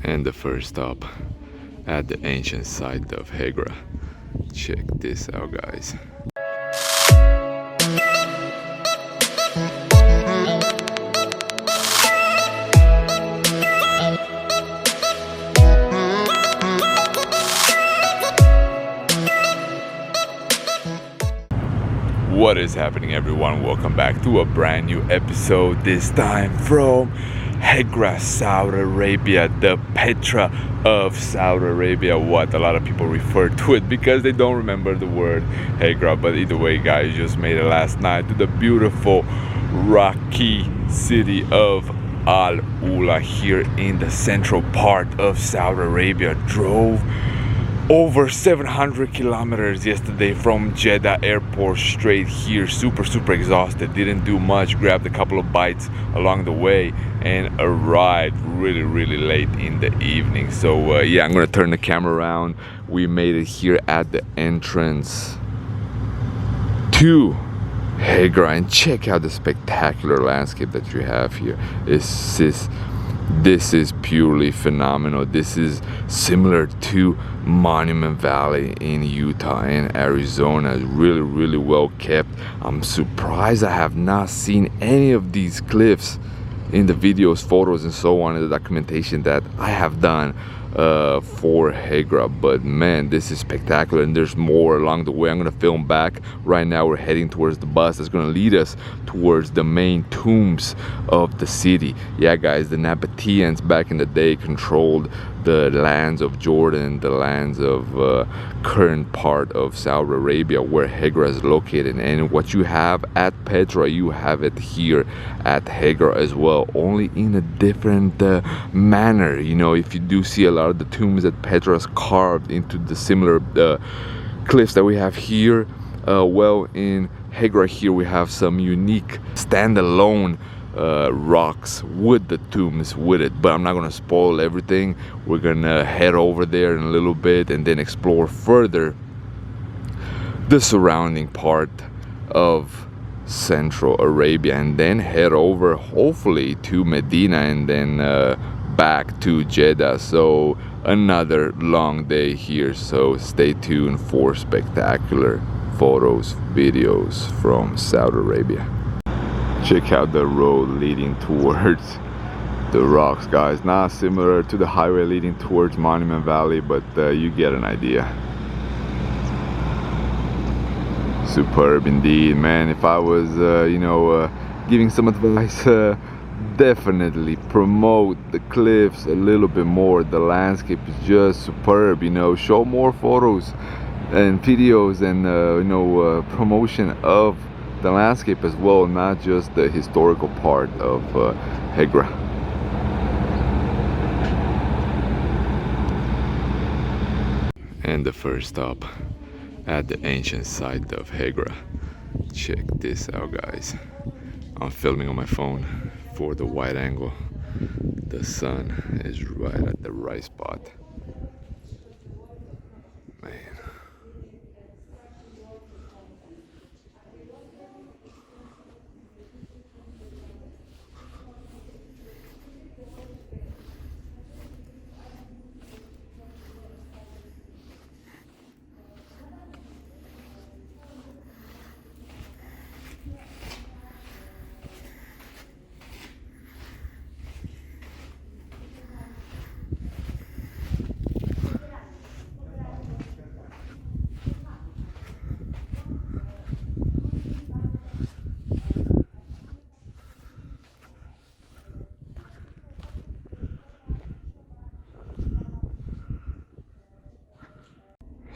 And the first stop at the ancient site of Hegra. Check this out, guys. What is happening, everyone? Welcome back to a brand new episode, this time from Hegra, Saudi Arabia, the Petra of Saudi Arabia, what a lot of people refer to it because they don't remember the word Hegra. But either way, guys, just made it last night to the beautiful rocky city of Al Ula here in the central part of Saudi Arabia. Drove over 700 kilometers yesterday from Jeddah airport straight here. Super exhausted, didn't do much, grabbed a couple of bites along the way and arrived really late in the evening. So yeah, I'm gonna turn the camera around. We made it here at the entrance to Hegra, and check out the spectacular landscape that you have here. This is purely phenomenal. This is similar to Monument Valley in Utah and Arizona. Really well kept. I'm surprised I have not seen any of these cliffs in the videos, photos, and so on in the documentation that I have done for Hegra. But man, this is spectacular, and there's more along the way. I'm gonna film back. Right now we're heading towards the bus that's gonna lead us towards the main tombs of the city. Yeah, guys, the Nabateans back in the day controlled the lands of Jordan, the lands of current part of Saudi Arabia where Hegra is located. And what you have at Petra, you have it here at Hegra as well, only in a different manner. You know, if you do see a lot of the tombs at Petra is carved into the similar cliffs that we have here, well, in Hegra here we have some unique standalone rocks with the tombs with it. But I'm not gonna spoil everything. We're gonna head over there in a little bit and then explore further the surrounding part of Central Arabia, and then head over hopefully to Medina, and then back to Jeddah. So another long day here, so stay tuned for spectacular photos, videos from Saudi Arabia. Check out the road leading towards the rocks, guys. Not similar to the highway leading towards Monument Valley, but you get an idea. Superb indeed, man. If I was giving some advice, definitely promote the cliffs a little bit more. The landscape is just superb. You know, show more photos and videos and promotion of the landscape as well, not just the historical part of Hegra. And the first stop at the ancient site of Hegra. Check this out, guys. I'm filming on my phone for the wide angle. The sun is right at the right spot. Man.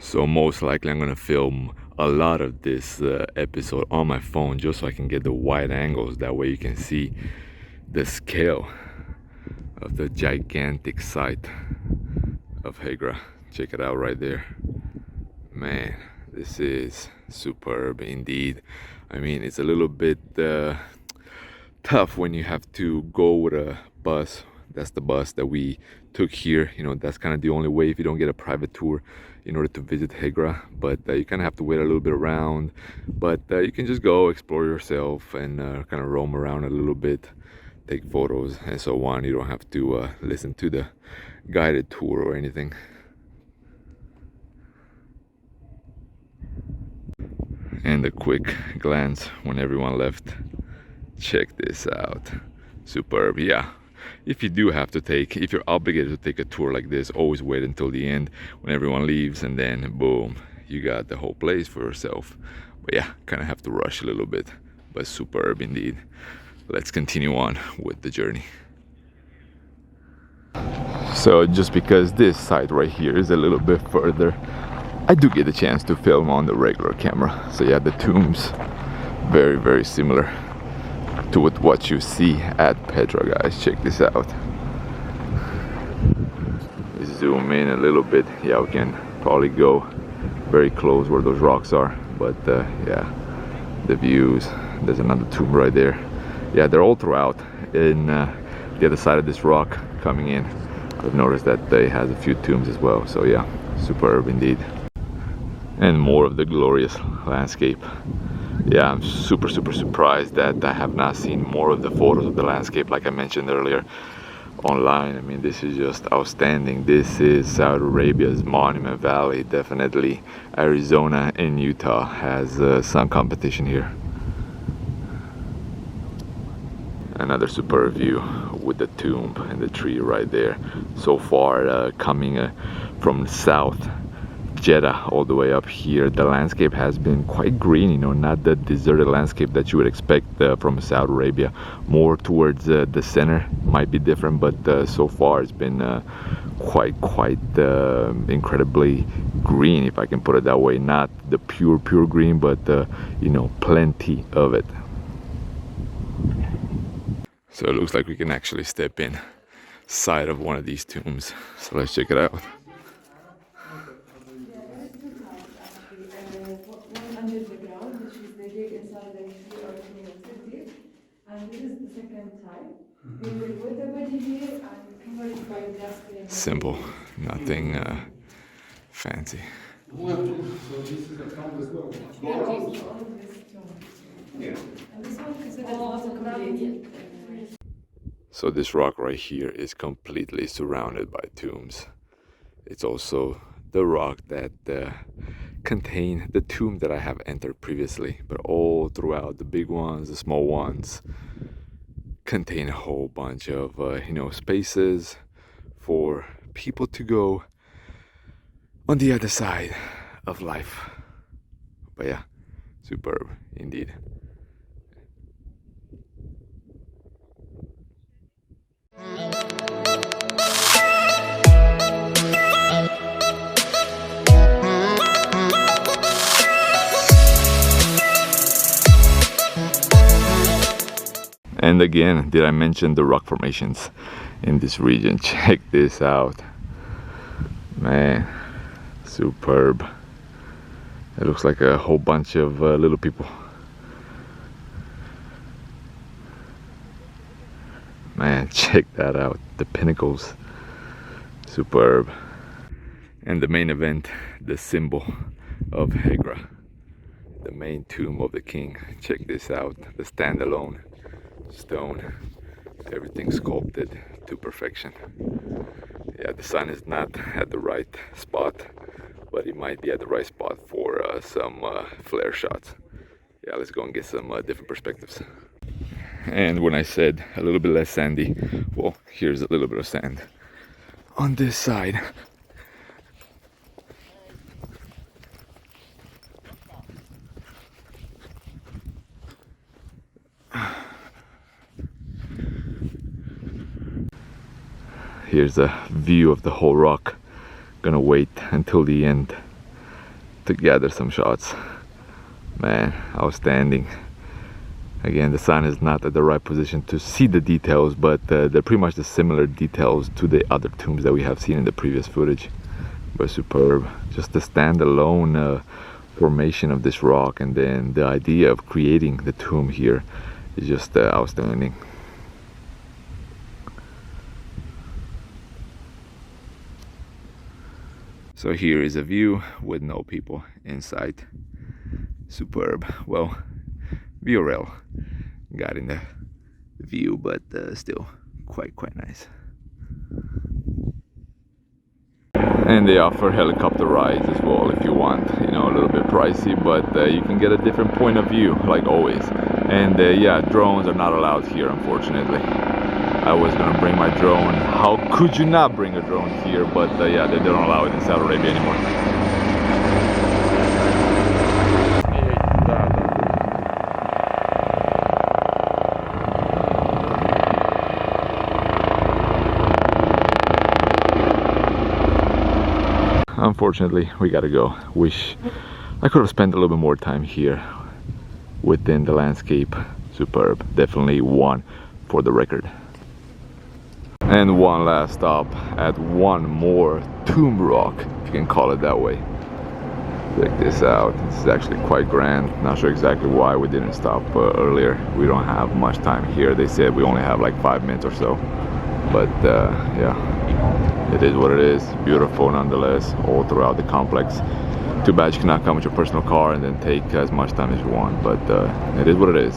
So most likely I'm gonna film a lot of this episode on my phone just so I can get the wide angles. That way you can see the scale of the gigantic site of Hegra. Check it out right there. Man, this is superb indeed. I mean, it's a little bit tough when you have to go with a bus. That's the bus that we took here. You know, that's kind of the only way if you don't get a private tour in order to visit Hegra. But you kind of have to wait a little bit around. But you can just go explore yourself and kind of roam around a little bit, take photos and so on. You don't have to listen to the guided tour or anything. And a quick glance when everyone left. Check this out. Superb. Yeah, if you do have to take, if you're obligated to take a tour like this, always wait until the end when everyone leaves, and then boom, you got the whole place for yourself. But yeah, kind of have to rush a little bit, but superb indeed. Let's continue on with the journey. So just because this side right here is a little bit further, I do get a chance to film on the regular camera. So yeah, the tombs very, very similar to what you see at Petra, guys. Check this out. Zoom in a little bit. Yeah, we can probably go very close where those rocks are, but yeah, the views. There's another tomb right there. Yeah, they're all throughout in the other side of this rock coming in. I've noticed that they has a few tombs as well. So yeah, superb indeed. And more of the glorious landscape. Yeah, I'm super surprised that I have not seen more of the photos of the landscape like I mentioned earlier online. I mean, this is just outstanding. This is Saudi Arabia's Monument Valley. Definitely Arizona and Utah has some competition here. Another superb view with the tomb and the tree right there. So far coming from south Jeddah all the way up here, the landscape has been quite green, you know, not the deserted landscape that you would expect from Saudi Arabia. More towards the center might be different, but so far it's been quite incredibly green, if I can put it that way. Not the pure green, but you know, plenty of it. So it looks like we can actually step in side of one of these tombs. So let's check it out. Under the ground, which is they dig inside the 3 or 2 meters deep, and this is the second time. We will put the body here and cover it by glass. Simple, nothing fancy. Yeah, also all of this tomb. Yeah. And this one considered also complete. So this rock right here is completely surrounded by tombs. It's also the rock that contain the tomb that I have entered previously, but all throughout, the big ones, the small ones, contain a whole bunch of you know, spaces for people to go on the other side of life. But yeah, superb indeed. And again, did I mention the rock formations in this region? Check this out. Man, superb. It looks like a whole bunch of little people. Man, check that out. The pinnacles. Superb. And the main event, the symbol of Hegra, the main tomb of the king. Check this out. The standalone stone, everything sculpted to perfection. Yeah, the sun is not at the right spot, but it might be at the right spot for some flare shots. Yeah, let's go and get some different perspectives. And when I said a little bit less sandy, well, here's a little bit of sand on this side. Here's a view of the whole rock. Gonna wait until the end to gather some shots. Man, outstanding. Again, the sun is not at the right position to see the details, but they're pretty much the similar details to the other tombs that we have seen in the previous footage. But superb. Just the standalone formation of this rock, and then the idea of creating the tomb here is just outstanding. So here is a view with no people in sight. Superb. Well, VRL got in the view, but still quite nice. And they offer helicopter rides as well if you want, you know, a little bit pricey, but you can get a different point of view like always. And yeah, drones are not allowed here, unfortunately. I was gonna bring my drone. How could you not bring a drone here? But yeah, they don't allow it in Saudi Arabia anymore. Unfortunately, we gotta go. Wish I could have spent a little bit more time here within the landscape. Superb. Definitely one for the record. And one last stop at one more tomb rock, if you can call it that way. Check this out. This is actually quite grand. Not sure exactly why we didn't stop earlier. We don't have much time here. They said we only have like 5 minutes or so. But yeah, it is what it is. Beautiful nonetheless, all throughout the complex. Too bad you cannot come with your personal car and then take as much time as you want. But it is what it is.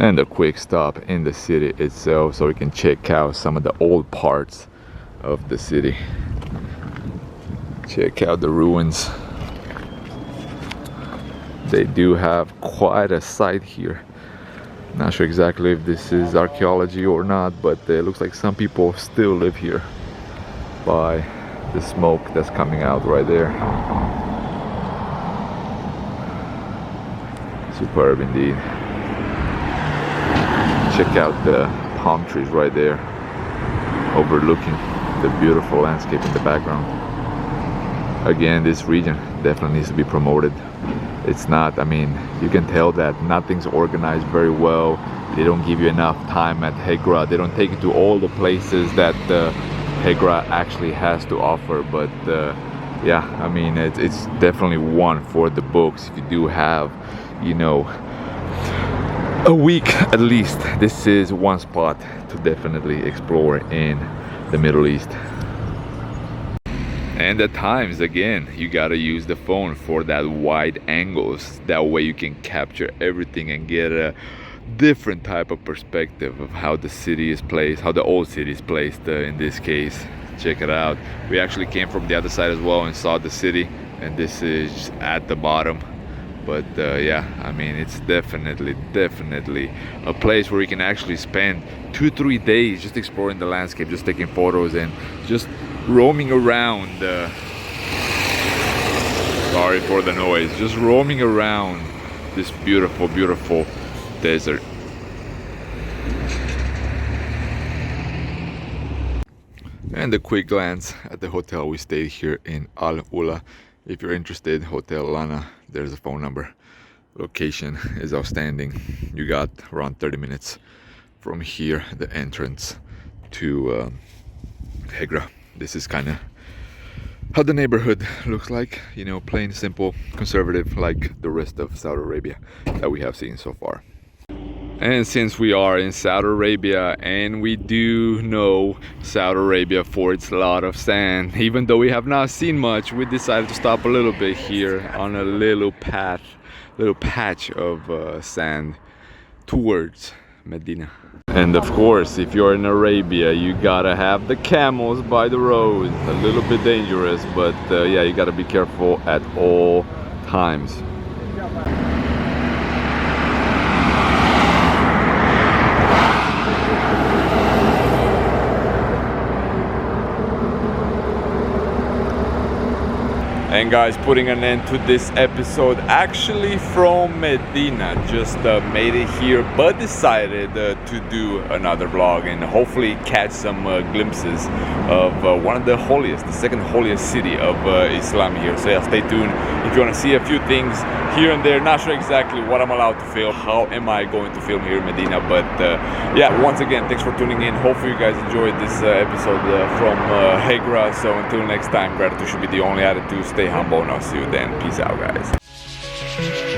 And a quick stop in the city itself so we can check out some of the old parts of the city. Check out the ruins. They do have quite a site here. Not sure exactly if this is archaeology or not, but it looks like some people still live here by the smoke that's coming out right there. Superb indeed. Check out the palm trees right there, overlooking the beautiful landscape in the background. Again, this region definitely needs to be promoted. It's not, I mean, you can tell that nothing's organized very well. They don't give you enough time at Hegra. They don't take you to all the places that Hegra actually has to offer. But yeah, I mean, it's definitely one for the books. If you do have, you know, a week at least, this is one spot to definitely explore in the Middle East. And at times, again, you gotta use the phone for that wide angles. That way you can capture everything and get a different type of perspective of how the city is placed, how the old city is placed in this case. Check it out. We actually came from the other side as well and saw the city, and this is at the bottom. But yeah, I mean, it's definitely a place where you can actually spend 2-3 days just exploring the landscape, just taking photos and just roaming around. Sorry for the noise. Just roaming around this beautiful desert. And a quick glance at the hotel we stayed here in Al Ula. If you're interested, Hotel Lana, there's a phone number. Location is outstanding. You got around 30 minutes from here, the entrance to Hegra. This is kind of how the neighborhood looks like, you know, plain, simple, conservative, like the rest of Saudi Arabia that we have seen so far. And since we are in Saudi Arabia, and we do know Saudi Arabia for its lot of sand, even though we have not seen much, we decided to stop a little bit here on a little patch of sand towards Medina. And of course, if you're in Arabia, you gotta have the camels by the road. A little bit dangerous, but yeah, you gotta be careful at all times. And guys, putting an end to this episode, actually from Medina. Just made it here, but decided to do another vlog and hopefully catch some glimpses of one of the holiest, the second holiest city of Islam here. So yeah, stay tuned if you want to see a few things here and there. Not sure exactly what I'm allowed to film, how am I going to film here in Medina, but yeah, once again, thanks for tuning in. Hopefully you guys enjoyed this episode from Hegra. So until next time, gratitude should be the only attitude. Stay humble, and I'll see you then. Peace out, guys.